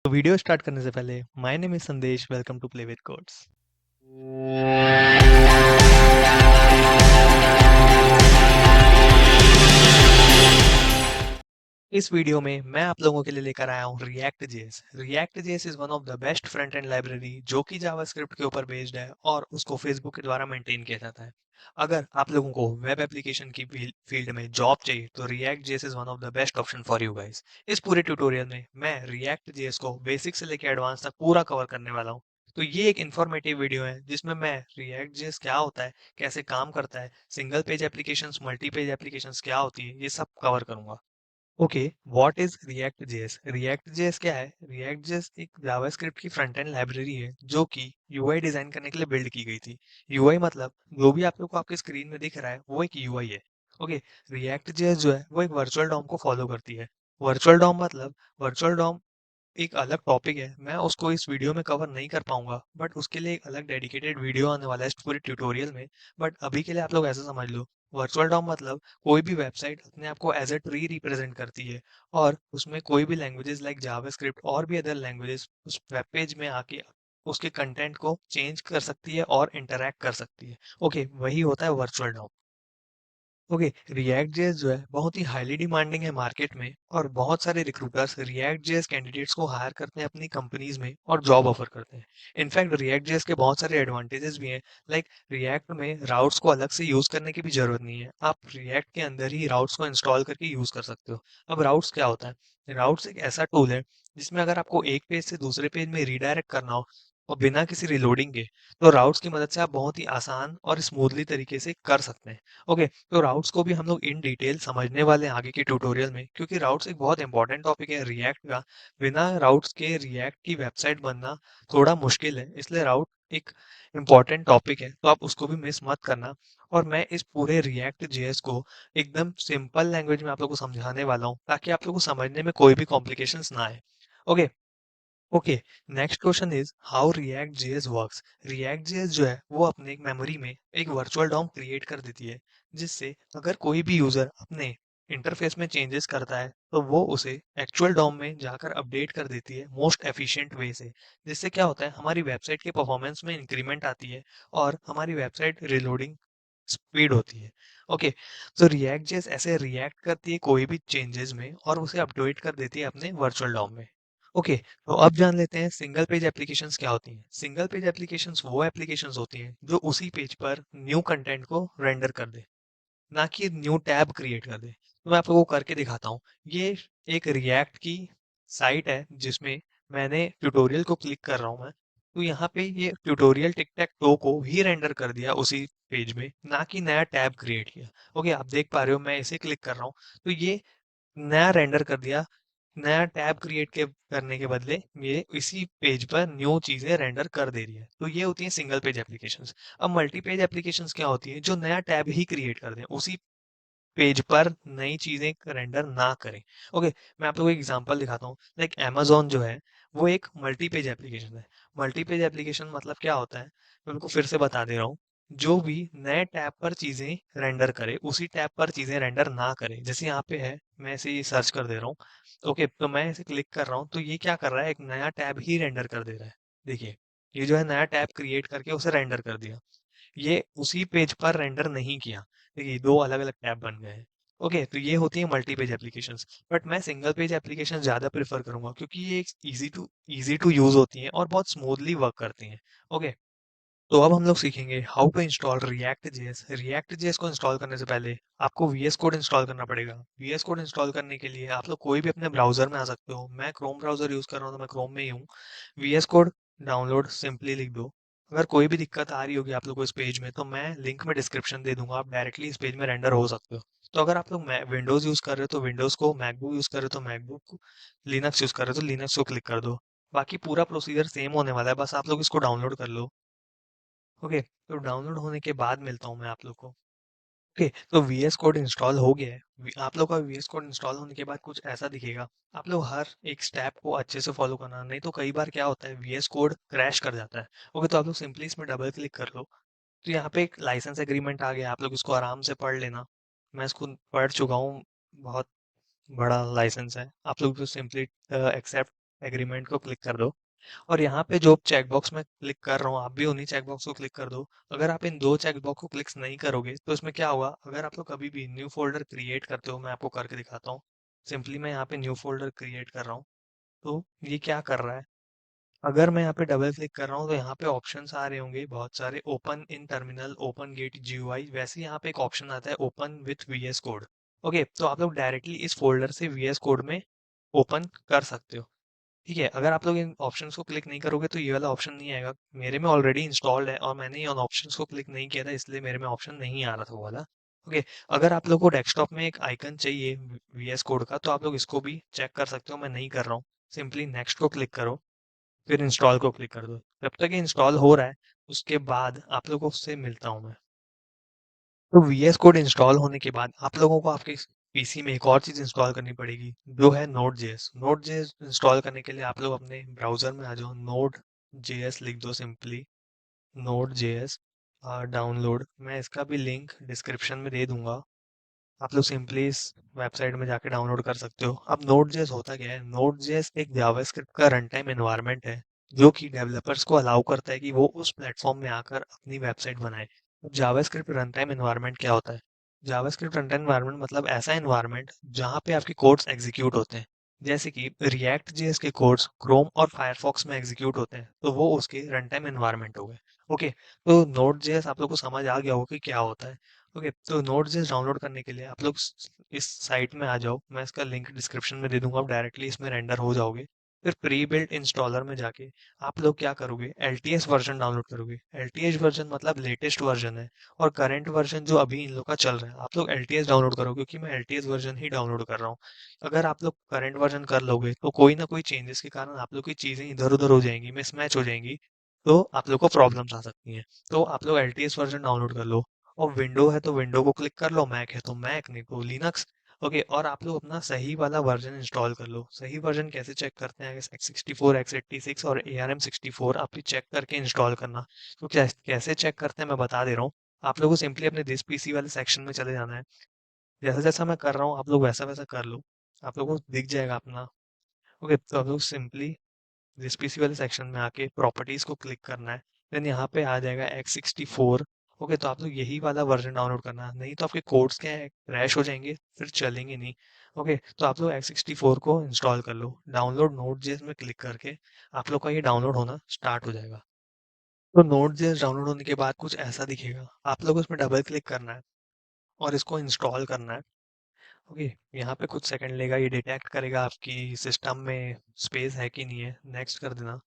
तो video start करने से पहले my name is Sandesh. Welcome to play with codes. इस वीडियो में मैं आप लोगों के लिए लेकर आया हूँ React JS. React JS is one of the best front end library जो कि जावास्क्रिप्ट के ऊपर बेस्ड है और उसको फेसबुक के द्वारा मेंटेन किया जाता है। अगर आप लोगों को वेब एप्लीकेशन की फील्ड में जॉब चाहिए तो react JS is one of the best option for you guys. इस पूरे ट्यूटोरियल में मैं रिएक्ट जेएस को बेसिक से लेकर एडवांस तक पूरा कवर करने वाला हूँ। तो ये एक इन्फॉर्मेटिव वीडियो है जिसमें मैं रिएक्ट जेएस क्या होता है, कैसे काम करता है, single page applications, multi page applications क्या होती है, ये सब कवर करूंगा। Okay, what is react JS? React JS क्या है? रिएक्ट जेएस एक जावास्क्रिप्ट की फ्रंट एंड लाइब्रेरी है जो कि यूआई डिजाइन करने के लिए बिल्ड की गई थी। यूआई मतलब जो भी आप लोग को आपके स्क्रीन में दिख रहा है वो एक यूआई है। ओके, रिएक्ट जेएस जो है वो एक वर्चुअल डॉम को फॉलो करती है। वर्चुअल डॉम मतलब वर्चुअल डॉम एक अलग टॉपिक है, मैं उसको इस वीडियो में कवर नहीं कर पाऊंगा, बट उसके लिए एक अलग डेडिकेटेड वीडियो आने वाला है इस पूरे ट्यूटोरियल में। बट अभी के लिए आप लोग ऐसा समझ लो, वर्चुअल डॉम मतलब कोई भी वेबसाइट अपने आप को एज अ ट्री रिप्रेजेंट करती है और उसमें कोई भी लैंग्वेजेस लाइक जावास्क्रिप्ट और भी अदर लैंग्वेजेस उस वेब पेज में आके उसके कंटेंट को चेंज कर सकती है और इंटरैक्ट कर सकती है। ओके, वही होता है virtual DOM. Okay, React JS जो है बहुत ही हाईली डिमांडिंग है मार्केट में और बहुत सारे रिक्रूटर्स रिएक्ट जेएस कैंडिडेट्स को हायर करते हैं अपनी कंपनीज में और जॉब ऑफर करते हैं। इनफैक्ट रिएक्ट जेएस के बहुत सारे एडवांटेजेस भी हैं, लाइक रिएक्ट में राउट्स को अलग से यूज करने की भी जरूरत नहीं है, आप रिएक्ट के अंदर ही राउट्स को इंस्टॉल करके यूज कर सकते हो। अब राउट्स क्या होता है? राउट्स एक ऐसा टूल है जिसमें अगर आपको एक पेज से दूसरे पेज में रीडायरेक्ट करना हो और बिना किसी रिलोडिंग के, तो राउट्स की मदद से आप बहुत ही आसान और स्मूथली तरीके से कर सकते हैं। ओके, तो राउट्स को भी हम लोग इन डिटेल समझने वाले हैं आगे के ट्यूटोरियल में, क्योंकि राउट्स एक बहुत इंपॉर्टेंट टॉपिक है रिएक्ट का। बिना राउट्स के रिएक्ट की वेबसाइट बनना थोड़ा मुश्किल है, इसलिए राउट एक इम्पॉर्टेंट टॉपिक है, तो आप उसको भी मिस मत करना। और मैं इस पूरे रिएक्ट जेएस को एकदम सिंपल लैंग्वेज में आप लोग को समझाने वाला हूँ ताकि आप लोग को समझने में कोई भी कॉम्प्लिकेशंस ना आए। Okay, okay, next question is how react JS works. React JS जो है वो अपने एक मेमोरी में एक वर्चुअल डॉम क्रिएट कर देती है, जिससे अगर कोई भी यूजर अपने इंटरफेस में चेंजेस करता है तो वो उसे एक्चुअल डॉम में जाकर अपडेट कर देती है मोस्ट एफिशिएंट वे से। जिससे क्या होता है, हमारी वेबसाइट के परफॉर्मेंस में इंक्रीमेंट आती है और हमारी वेबसाइट रिलोडिंग स्पीड होती है। ओके, तो रिएक्ट जेएस ऐसे रिएक्ट करती है कोई भी चेंजेस में और उसे अपडेट कर देती है अपने वर्चुअल डॉम में। ओके, तो अब जान लेते हैं सिंगल पेज एप्लीकेशंस क्या होती हैं। सिंगल पेज एप्लीकेशंस वो एप्लीकेशंस होती हैं जो उसी पेज पर न्यू कंटेंट को रेंडर कर दे, ना कि न्यू टैब क्रिएट कर दे। तो मैं आप लोगों को करके दिखाता हूँ। ये एक रिएक्ट की साइट है जिसमें मैंने ट्यूटोरियल को क्लिक कर रहा हूँ मैं, तो यहाँ पे ये ट्यूटोरियल टिक टैक टो को ही रेंडर कर दिया उसी पेज में, ना कि नया टैब क्रिएट किया। ओके, आप देख पा रहे हो मैं इसे क्लिक कर रहा हूँ तो ये नया रेंडर कर दिया। नया टैब क्रिएट के करने के बदले ये इसी पेज पर न्यू चीजें रेंडर कर दे रही है। तो ये होती है सिंगल पेज एप्लीकेशंस। अब मल्टी पेज एप्लीकेशंस क्या होती है? जो नया टैब ही क्रिएट कर दें, उसी पेज पर नई चीजें रेंडर ना करें। ओके, मैं आप लोगों को एग्जांपल दिखाता हूँ। लाइक अमेजोन जो है वो एक मल्टी पेज एप्लीकेशन है। मल्टी पेज एप्लीकेशन मतलब क्या होता है, मैं उनको फिर से बता दे रहा हूँ। जो भी नए टैब पर चीजें रेंडर करे उसी टैब पर चीजें रेंडर ना करे। जैसे यहाँ पे है, मैं इसे सर्च कर दे रहा हूँ। ओके, तो मैं इसे क्लिक कर रहा हूँ तो ये क्या कर रहा है, एक नया टैब ही रेंडर कर दे रहा है। देखिए, ये जो है नया टैब क्रिएट करके उसे रेंडर कर दिया। ये उसी पेज पर रेंडर नहीं किया। देखिए, दो अलग अलग टैब बन गए हैं। ओके, तो ये होती है मल्टी पेज एप्लीकेशंस। बट मैं सिंगल पेज एप्लीकेशन ज्यादा प्रेफर करूंगा क्योंकि ये इजी टू यूज होती हैं और बहुत स्मूथली वर्क करती हैं। ओके, तो अब हम लोग सीखेंगे how to install React JS. React JS को इंस्टॉल करने से पहले आपको वीएस कोड इंस्टॉल करना पड़ेगा। वीएस कोड इंस्टॉल करने के लिए आप लोग कोई भी अपने ब्राउजर में आ सकते हो। मैं क्रोम ब्राउजर यूज कर रहा हूँ तो मैं क्रोम में ही हूँ। वीएस कोड डाउनलोड सिंपली लिख दो। अगर कोई भी दिक्कत आ रही होगी आप लोग को इस पेज में, तो मैं लिंक में डिस्क्रिप्शन दे दूंगा, आप डायरेक्टली इस पेज में रेंडर हो सकते हो। तो अगर आप लोग विंडोज यूज कर रहे हो तो विंडोज को, मैकबुक यूज कर रहे हो तो मैकबुक को, लिनक्स यूज कर रहे हो तो लिनक्स को क्लिक कर दो। बाकी पूरा प्रोसीजर सेम होने वाला है, बस आप लोग इसको डाउनलोड कर लो। ओके, तो डाउनलोड होने के बाद मिलता हूँ मैं आप लोग को। ओके, तो वीएस कोड इंस्टॉल हो गया है। आप लोग का वीएस कोड इंस्टॉल होने के बाद कुछ ऐसा दिखेगा। आप लोग हर एक स्टेप को अच्छे से फॉलो करना, नहीं तो कई बार क्या होता है वीएस कोड क्रैश कर जाता है। ओके, तो आप लोग सिंपली इसमें डबल क्लिक कर लो। तो यहाँ पे एक लाइसेंस एग्रीमेंट आ गया, आप लोग इसको आराम से पढ़ लेना। मैं इसको पढ़ चुका हूँ, बहुत बड़ा लाइसेंस है। आप लोग तो सिंपली एक्सेप्ट एग्रीमेंट को क्लिक कर दो और यहाँ पे जो चेक बॉक्स मैं क्लिक कर रहा हूँ, आप भी उन्हीं चेक बॉक्स को क्लिक कर दो। अगर आप इन 2 चेक बॉक्स को क्लिक नहीं करोगे, तो इसमें क्या होगा, अगर आप लोग कभी भी न्यू फ़ोल्डर क्रिएट करते हो, मैं आपको करके दिखाता हूँ। सिंपली मैं यहाँ पे न्यू फ़ोल्डर क्रिएट कर रहा हूँ, तो ये क्या कर रहा है, अगर मैं यहाँ पे डबल क्लिक कर रहा हूँ, तो यहाँ पे ऑप्शंस आ रहे होंगे बहुत सारे, open in terminal, open Git GUI, वैसे ही यहाँ पे एक ऑप्शन आता है open with VS Code. Okay, तो आप लोग डायरेक्टली इस फ़ोल्डर से वीएस कोड में ओपन कर सकते हो। ठीक है, अगर आप लोग इन ऑप्शंस को क्लिक नहीं करोगे तो ये वाला ऑप्शन नहीं आएगा। मेरे में ऑलरेडी इंस्टॉल्ड है और मैंने ये उन ऑप्शंस को क्लिक नहीं किया था, इसलिए मेरे में ऑप्शन नहीं आ रहा था वो वाला। ओके, अगर आप लोग को डेस्कटॉप में एक आइकन चाहिए वीएस कोड का, तो आप लोग इसको भी चेक कर सकते हो, मैं नहीं कर रहा हूँ। सिंपली नेक्स्ट को क्लिक करो, फिर इंस्टॉल को क्लिक कर दो। जब तक ये इंस्टॉल हो रहा है, उसके बाद आप लोगों से मिलता हूँ मैं। तो वीएस कोड इंस्टॉल होने के बाद आप लोगों को आपके पीसी में एक और चीज़ इंस्टॉल करनी पड़ेगी, जो है node JS. Node JS install करने के लिए आप लोग अपने ब्राउज़र में आ जाओ, नोड जेएस लिख दो सिंपली, नोड जेएस डाउनलोड। मैं इसका भी लिंक डिस्क्रिप्शन में दे दूंगा, आप लोग सिंपली इस वेबसाइट में जाके डाउनलोड कर सकते हो। अब नोड.जेएस होता क्या है, नोड.जेएस एक जावास्क्रिप्ट का रन टाइम एनवायरनमेंट है, जो कि डेवलपर्स को अलाउ करता है कि वो उस प्लेटफॉर्म में आकर अपनी वेबसाइट बनाए। अब जावास्क्रिप्ट रन टाइम एनवायरनमेंट क्या होता है, जावास्क्रिप्ट रन टाइम एनवायरनमेंट मतलब ऐसा एनवायरनमेंट जहाँ पे आपके कोड्स एग्जीक्यूट होते हैं। जैसे कि रिएक्ट जेएस के कोड्स क्रोम और फायरफॉक्स में एग्जीक्यूट होते हैं, तो वो उसके रन टाइम एनवायरनमेंट हो गए। ओके, तो नोड.जेएस आप लोग को समझ आ गया होगा कि क्या होता है। ओके, तो नोड.जेएस डाउनलोड करने के लिए आप लोग इस साइट में आ जाओ, मैं इसका लिंक डिस्क्रिप्शन में दे दूंगा, आप डायरेक्टली इसमें रेंडर हो जाओगे। फिर प्री बिल्ट इंस्टॉलर में जाके आप लोग क्या करोगे, एलटीएस वर्जन डाउनलोड करोगे। एलटीएस वर्जन मतलब लेटेस्ट वर्जन है, और करंट वर्जन जो अभी इन लोग का चल रहा है, आप लोग एलटीएस डाउनलोड करो, क्योंकि मैं एलटीएस वर्जन ही डाउनलोड कर रहा हूँ। अगर आप लोग करंट वर्जन कर लोगे, तो कोई ना कोई चेंजेस के कारण आप लोग की चीज़ें इधर उधर हो जाएंगी, मिसमैच हो जाएंगी, तो आप लोग को प्रॉब्लम्स आ सकती हैं। तो आप लोग एलटीएस वर्जन डाउनलोड कर लो, और विंडो है तो विंडो को क्लिक कर लो, मैक है तो मैक, नहीं तो लिनक्स। ओके, और आप लोग अपना सही वाला वर्जन इंस्टॉल कर लो। सही वर्जन कैसे चेक करते हैं, x64 x86 और ARM64 आप ही चेक करके इंस्टॉल करना। तो कैसे चेक करते हैं मैं बता दे रहा हूँ। आप लोगों को सिंपली अपने दिस पीसी वाले सेक्शन में चले जाना है, जैसा जैसा मैं कर रहा हूँ आप लोग वैसा वैसा कर लो, आप लोगों को दिख जाएगा अपना। ओके, तो आप लोग सिंपली जिस पीसी वाले सेक्शन में आके प्रॉपर्टीज को क्लिक करना है, देन यहाँ पे आ जाएगा x64। ओके, तो आप लोग यही वाला वर्जन डाउनलोड करना है, नहीं तो आपके कोड्स क्या है, क्रैश हो जाएंगे, फिर चलेंगे नहीं। ओके, तो आप लोग x64 को इंस्टॉल कर लो, डाउनलोड नोड.जेएस में क्लिक करके आप लोग का ये डाउनलोड होना स्टार्ट हो जाएगा। तो नोड.जेएस डाउनलोड होने के बाद कुछ ऐसा दिखेगा, आप लोग उसमें डबल क्लिक करना है और इसको इंस्टॉल करना है। ओके, यहाँ पे कुछ सेकंड लेगा, ये डिटेक्ट करेगा आपकी सिस्टम में स्पेस है कि नहीं है, नेक्स्ट कर देना।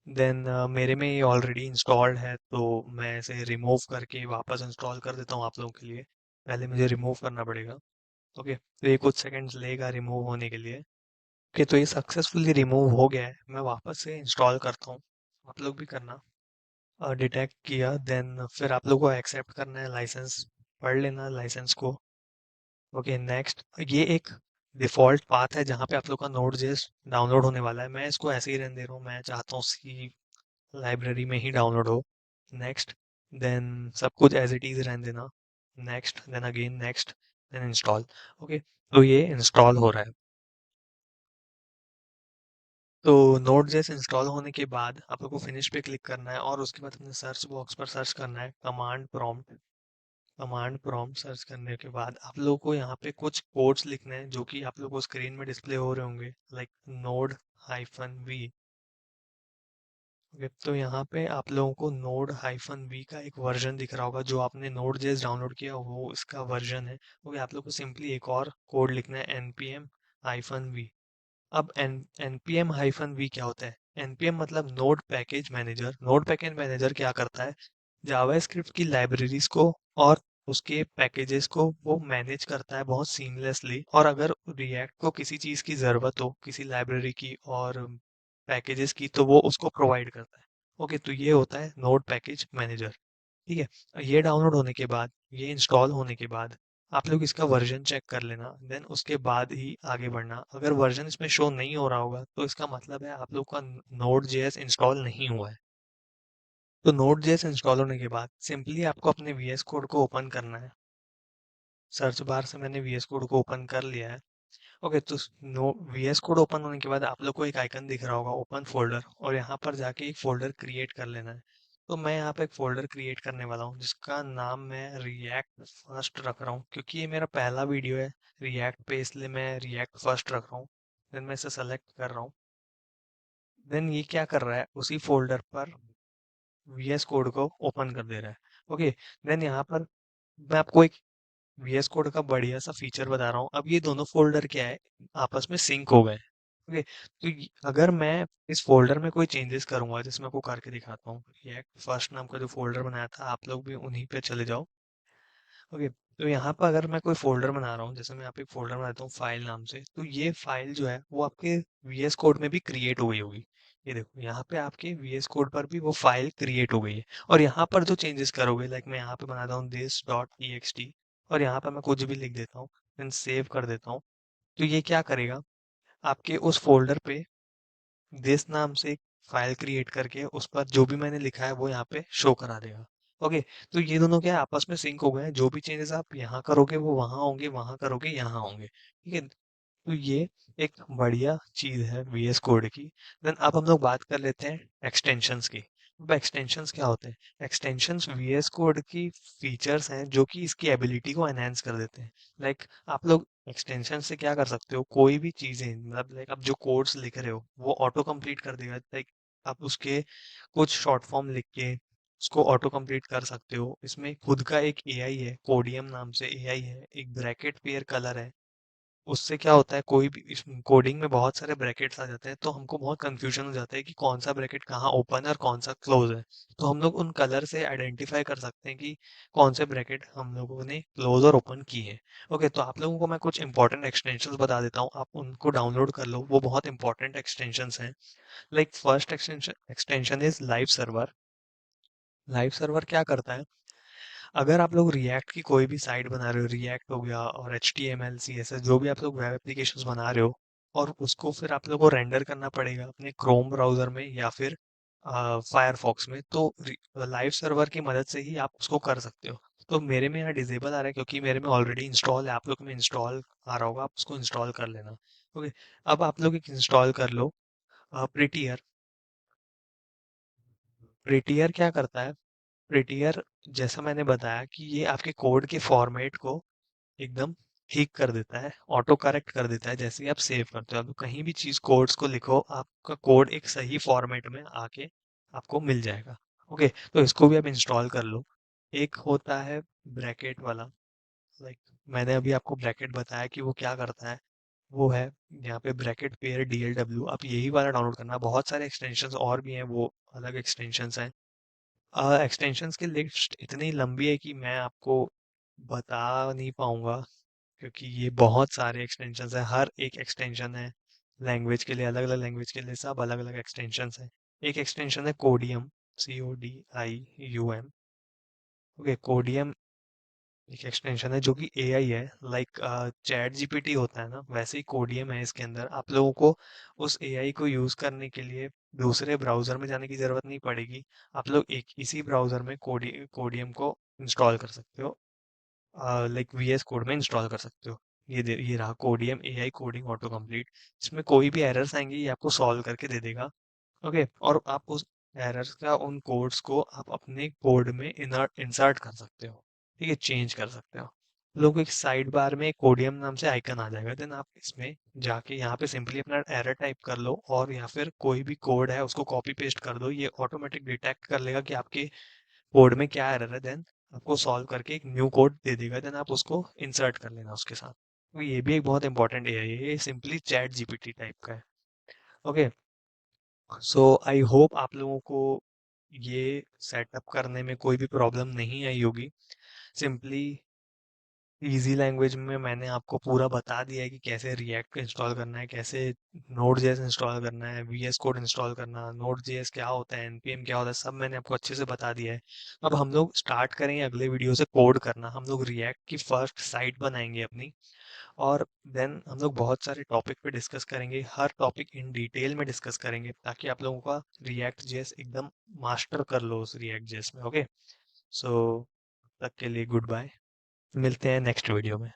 देन मेरे में ये ऑलरेडी इंस्टॉल्ड है, तो मैं इसे रिमूव करके वापस इंस्टॉल कर देता हूँ आप लोगों के लिए। पहले मुझे रिमूव करना पड़ेगा। ओके, तो ये कुछ सेकंड्स लेगा रिमूव होने के लिए। ओके, तो ये सक्सेसफुली रिमूव हो गया है, मैं वापस से इंस्टॉल करता हूँ, आप लोग भी करना। डिटेक्ट किया, देन फिर आप लोग को एक्सेप्ट करना है, लाइसेंस पढ़ लेना लाइसेंस को। ओके, नेक्स्ट, ये एक डिफ़ॉल्ट पाथ है जहाँ पे आप लोग का नोड जेएस डाउनलोड होने वाला है, मैं इसको ऐसे ही रहने दे रहा हूँ, मैं चाहता हूँ सी लाइब्रेरी में ही डाउनलोड हो। नेक्स्ट, देन सब कुछ एज इट इज रहने देना। Next, then again next, then install. Okay, तो ये इंस्टॉल हो रहा है। तो नोड जैसे इंस्टॉल होने के बाद आप लोग को फिनिश पे क्लिक करना है, और उसके बाद अपने सर्च बॉक्स पर सर्च करना है command prompt. Command prompt search करने के बाद आप लोगों को यहाँ पे कुछ कोड्स लिखने हैं, जो कि आप लोग को स्क्रीन में डिस्प्ले हो रहे होंगे, लाइक नोड -v। ओके, तो यहाँ पे आप लोगों को नोड -v का एक वर्जन दिख रहा होगा, जो आपने नोड जेएस डाउनलोड किया वो इसका वर्जन है। ओके, आप लोग को सिंपली एक और कोड लिखना है npm-v। अब npm-v क्या होता है, npm मतलब node package manager. Node package manager क्या करता है, जावास्क्रिप्ट की लाइब्रेरीज को और उसके पैकेजेस को वो मैनेज करता है बहुत सीमलेसली, और अगर रिएक्ट को किसी चीज़ की ज़रूरत हो, किसी लाइब्रेरी की और पैकेजेस की, तो वो उसको प्रोवाइड करता है। ओके, तो ये होता है नोड पैकेज मैनेजर। ठीक है, ये डाउनलोड होने के बाद, ये इंस्टॉल होने के बाद आप लोग इसका वर्जन चेक कर लेना, देन उसके बाद ही आगे बढ़ना। अगर वर्जन इसमें शो नहीं हो रहा होगा, तो इसका मतलब है आप लोग का नोड जेएस इंस्टॉल नहीं हुआ है। तो नोड जेएस इंस्टॉल होने के बाद सिंपली आपको अपने वीएस कोड को ओपन करना है। सर्च बार से मैंने वीएस कोड को ओपन कर लिया है। ओके, तो नो वीएस कोड ओपन होने के बाद आप लोग को एक आइकन दिख रहा होगा, ओपन फोल्डर, और यहाँ पर जाके एक फोल्डर क्रिएट कर लेना है। तो मैं यहाँ पे एक फोल्डर क्रिएट करने वाला हूँ जिसका नाम मैं रिएक्ट फर्स्ट रख रहा हूँ, क्योंकि ये मेरा पहला वीडियो है रिएक्ट पे, इसलिए मैं रिएक्ट फर्स्ट रख रहा हूँ। देन मैं इसे सेलेक्ट कर रहा हूँ। देन ये क्या कर रहा है, उसी फोल्डर पर वीएस कोड को ओपन कर दे रहा है। ओके, देन यहाँ पर मैं आपको एक वीएस कोड का बढ़िया सा फीचर बता रहा हूँ। अब ये दोनों फोल्डर क्या है, आपस में सिंक हो गए। ओके, तो अगर मैं इस फोल्डर में कोई चेंजेस करूंगा, जिसमें आपको करके दिखाता हूँ, रिएक्ट फर्स्ट नाम का जो फोल्डर बनाया था, आप लोग भी उन्हीं पे चले जाओ। ओके, तो यहाँ पर अगर मैं कोई फोल्डर बना रहा हूँ, जैसे मैं यहाँ पे एक फोल्डर बनाता हूँ फाइल नाम से, तो ये फाइल जो है वो आपके वीएस कोड में भी क्रिएट हो गई होगी। ये देखो, यहाँ पे आपके वीएस कोड पर भी वो फाइल क्रिएट हो गई है। और यहाँ पर जो चेंजेस करोगे, लाइक मैं यहाँ पे बनाता हूँ this.txt, और यहाँ पर मैं कुछ भी लिख देता हूँ, देन सेव कर देता हूँ। तो ये क्या करेगा, आपके उस फोल्डर पे दिस नाम से एक फाइल क्रिएट करके उस पर जो भी मैंने लिखा है वो यहाँ पे शो करा देगा। ओके, तो ये दोनों क्या है, आपस में सिंक हो गए हैं। जो भी चेंजेस आप यहाँ करोगे वो वहाँ होंगे, वहाँ करोगे यहाँ होंगे। ठीक है, तो ये एक बढ़िया चीज है वीएस कोड की। देन अब हम लोग बात कर लेते हैं एक्सटेंशंस की। अब एक्सटेंशंस क्या होते हैं, एक्सटेंशंस वीएस कोड की फीचर्स हैं जो कि इसकी एबिलिटी को एनहांस कर देते हैं। लाइक आप लोग एक्सटेंशन से क्या कर सकते हो, कोई भी चीजें, मतलब लाइक आप जो कोड्स लिख रहे हो वो ऑटो कंप्लीट कर देगा। लाइक आप उसके कुछ शॉर्ट फॉर्म लिख के उसको ऑटो कंप्लीट कर सकते हो। इसमें खुद का एक एआई है, कोडियम नाम से एआई है, एक ब्रैकेट पेयर कलर है। उससे क्या होता है, कोई भी इस कोडिंग में बहुत सारे ब्रैकेट्स आ जाते हैं, तो हमको बहुत कंफ्यूजन हो जाता है कि कौन सा ब्रैकेट कहाँ ओपन है और कौन सा क्लोज है। तो हम लोग उन कलर से आइडेंटिफाई कर सकते हैं कि कौन से ब्रैकेट हम लोगों ने क्लोज और ओपन किए हैं। ओके, तो आप लोगों को मैं कुछ इंपॉर्टेंट एक्सटेंशंस बता देता हूँ, आप उनको डाउनलोड कर लो, वो बहुत इंपॉर्टेंट एक्सटेंशंस हैं। Like first extension is live server. Live server क्या करता है, अगर आप लोग रिएक्ट की कोई भी साइट बना रहे हो, रिएक्ट हो गया और HTML CSS जो भी आप लोग वेब एप्लीकेशंस बना रहे हो, और उसको फिर आप लोग को रेंडर करना पड़ेगा अपने क्रोम ब्राउजर में या फिर फायरफॉक्स में, तो लाइव सर्वर की मदद से ही आप उसको कर सकते हो। तो मेरे में यहाँ डिजेबल आ रहा है क्योंकि मेरे में ऑलरेडी इंस्टॉल है, आप लोग में इंस्टॉल आ रहा होगा, आप उसको इंस्टॉल कर लेना। ओके, अब आप लोग एक इंस्टॉल कर लो प्रिटियर। प्रिटियर क्या करता है, प्रिटियर जैसा मैंने बताया कि ये आपके कोड के फॉर्मेट को एकदम ठीक कर देता है, ऑटो करेक्ट कर देता है। जैसे ही आप सेव करते हो, आप कहीं भी चीज कोड्स को लिखो, आपका कोड एक सही फॉर्मेट में आके आपको मिल जाएगा। ओके, तो इसको भी आप इंस्टॉल कर लो। एक होता है ब्रैकेट वाला, लाइक मैंने अभी आपको ब्रैकेट बताया कि वो क्या करता है, वो है यहाँ पे ब्रैकेट पेयर DLW। आप यही वाला डाउनलोड करना। बहुत सारे एक्सटेंशंस और भी हैं, वो अलग एक्सटेंशंस हैं। एक्सटेंशंस की लिस्ट इतनी लंबी है कि मैं आपको बता नहीं पाऊंगा, क्योंकि ये बहुत सारे एक्सटेंशंस हैं। हर एक एक्सटेंशन है लैंग्वेज के लिए, अलग अलग लैंग्वेज के लिए सब अलग अलग एक्सटेंशंस हैं। एक एक्सटेंशन है कोडियम, CODIUM। ओके, कोडियम एक एक्सटेंशन है जो कि एआई है, लाइक चैट जीपीटी होता है ना, वैसे ही कोडियम है। इसके अंदर आप लोगों को उस एआई को यूज करने के लिए दूसरे ब्राउजर में जाने की जरूरत नहीं पड़ेगी। आप लोग एक इसी ब्राउजर में कोडियम को इंस्टॉल कर सकते हो, लाइक वीएस कोड में इंस्टॉल कर सकते हो। ये रहा कोडियम एआई कोडिंग ऑटो कंप्लीट। इसमें कोई भी एरर्स आएंगे ये आपको सॉल्व करके दे देगा। ओके, और आप उस एरर्स का, उन कोड्स को आप अपने कोड में इंसर्ट कर सकते हो। ठीक है, चेंज कर सकते हो। लोग एक साइड बार में कोडियम नाम से आइकन आ जाएगा, देन आप इसमें जाके यहाँ पे सिंपली अपना एरर टाइप कर लो, और या फिर कोई भी कोड है उसको कॉपी पेस्ट कर दो। ये ऑटोमेटिक डिटेक्ट कर लेगा कि आपके कोड में क्या एरर है, देन आपको सॉल्व करके एक न्यू कोड दे देगा, देन आप उसको इंसर्ट कर लेना उसके साथ। तो ये भी एक बहुत इंपॉर्टेंट एआई है, ये सिंपली चैट जीपीटी टाइप का है। ओके, सो आई होप आप लोगों को ये सेटअप करने में कोई भी प्रॉब्लम नहीं आई होगी। सिंपली इजी लैंग्वेज में मैंने आपको पूरा बता दिया है कि कैसे रिएक्ट इंस्टॉल करना है, कैसे नोड जेएस इंस्टॉल करना है, वीएस कोड इंस्टॉल करना, नोड जेएस क्या होता है, एनपीएम क्या होता है, सब मैंने आपको अच्छे से बता दिया है। अब हम लोग स्टार्ट करेंगे अगले वीडियो से कोड करना। हम लोग रिएक्ट की फर्स्ट साइट बनाएंगे अपनी, और देन हम लोग बहुत सारे टॉपिक पे डिस्कस करेंगे, हर टॉपिक इन डिटेल में डिस्कस करेंगे, ताकि आप लोगों का रिएक्ट जेएस एकदम मास्टर कर लो उस रिएक्ट जेएस में। ओके, सो तक के लिए गुड बाय, मिलते हैं नेक्स्ट वीडियो में।